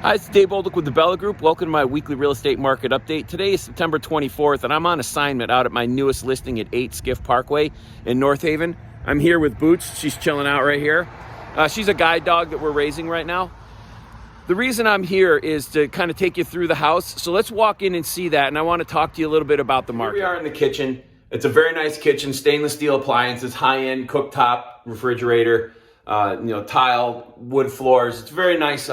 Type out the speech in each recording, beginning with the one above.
Hi, it's Dave Bolduc with the Bella Group. Welcome to my weekly real estate market update. Today is September 24th, and I'm on assignment out at my newest listing at 8 Skiff Parkway in North Haven. I'm here with Boots. She's chilling out right here. She's a guide dog that we're raising right now. The reason I'm here is to kind of take you through the house. So let's walk in and see that, and I want to talk to you a little bit about the market. Here we are in the kitchen. It's a very nice kitchen, stainless steel appliances, high-end cooktop, refrigerator, tile, wood floors. It's a very nice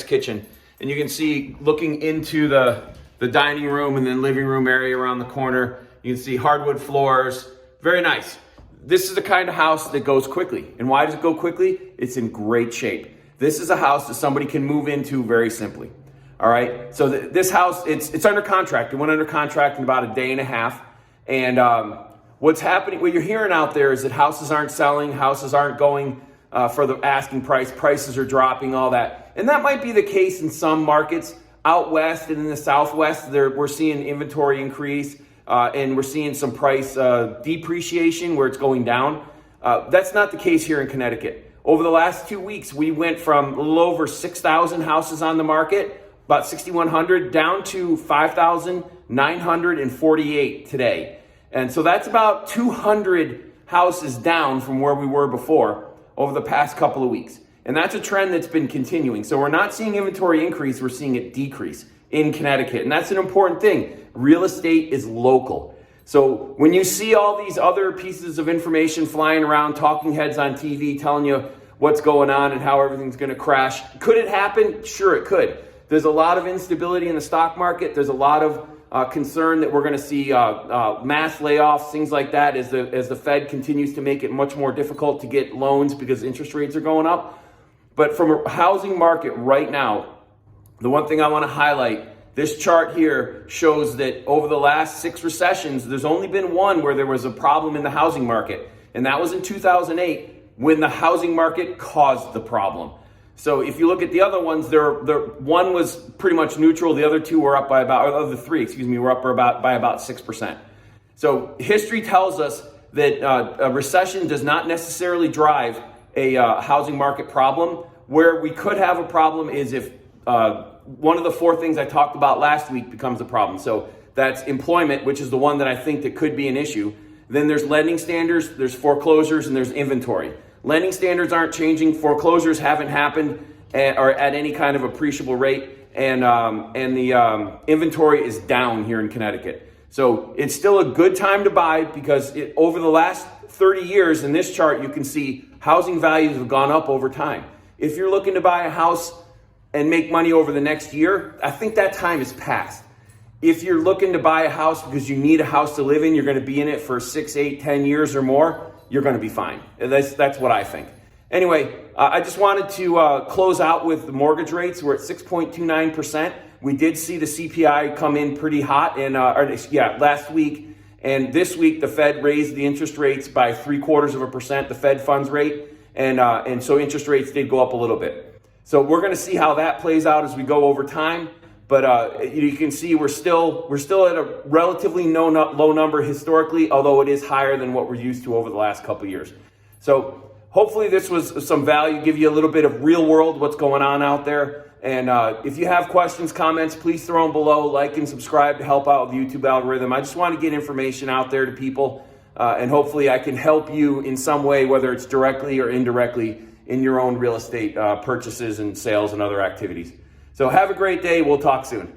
kitchen. And you can see looking into the dining room and then living room area around the corner. You can see hardwood floors, very nice. This is the kind of house that goes quickly. And why does it go quickly? It's in great shape. This is a house that somebody can move into very simply. All right, so this house, it's under contract. It went under contract in about a day and a half. And what's happening, what you're hearing out there is that houses aren't selling, houses aren't going for the asking price, prices are dropping, all that. And that might be the case in some markets. Out west and in the southwest, we're seeing inventory increase and we're seeing some price depreciation where it's going down. That's not the case here in Connecticut. Over the last 2 weeks, we went from a little over 6,000 houses on the market, about 6,100, down to 5,948 today. And so that's about 200 houses down from where we were before over the past couple of weeks. And that's a trend that's been continuing. So we're not seeing inventory increase, we're seeing it decrease in Connecticut. And that's an important thing. Real estate is local. So when you see all these other pieces of information flying around, talking heads on TV telling you what's going on and how everything's going to crash, could it happen? Sure, it could. There's a lot of instability in the stock market. There's a lot of concern that we're going to see mass layoffs, things like that, as the Fed continues to make it much more difficult to get loans because interest rates are going up. But from a housing market right now, the one thing I want to highlight, this chart here shows that over the last 6 recessions, there's only been one where there was a problem in the housing market. And that was in 2008 when the housing market caused the problem. So if you look at the other ones, one was pretty much neutral. The other two were up by about, or the three, were up by about 6%. So history tells us that a recession does not necessarily drive a housing market problem. Where we could have a problem is if one of the 4 things I talked about last week becomes a problem. So that's employment, which is the one that I think that could be an issue. Then there's lending standards, there's foreclosures, and there's inventory. Lending standards aren't changing. Foreclosures haven't happened or at any kind of appreciable rate. And the inventory is down here in Connecticut. So it's still a good time to buy because over the last 30 years in this chart, you can see housing values have gone up over time. If you're looking to buy a house and make money over the next year, I think that time is past. If you're looking to buy a house because you need a house to live in, you're going to be in it for 6, 8, 10 years or more, you're going to be fine. That's what I think. Anyway, I just wanted to close out with the mortgage rates. We're at 6.29%. We did see the CPI come in pretty hot last week. And this week, the Fed raised the interest rates by 0.75%, the Fed funds rate. And so interest rates did go up a little bit. So we're going to see how that plays out as we go over time. But you can see we're still at a relatively low number historically, although it is higher than what we're used to over the last couple of years. So hopefully this was some value, give you a little bit of real world, what's going on out there. And if you have questions, comments, please throw them below, like and subscribe to help out with the YouTube algorithm. I just want to get information out there to people, and hopefully I can help you in some way, whether it's directly or indirectly in your own real estate purchases and sales and other activities. So have a great day. We'll talk soon.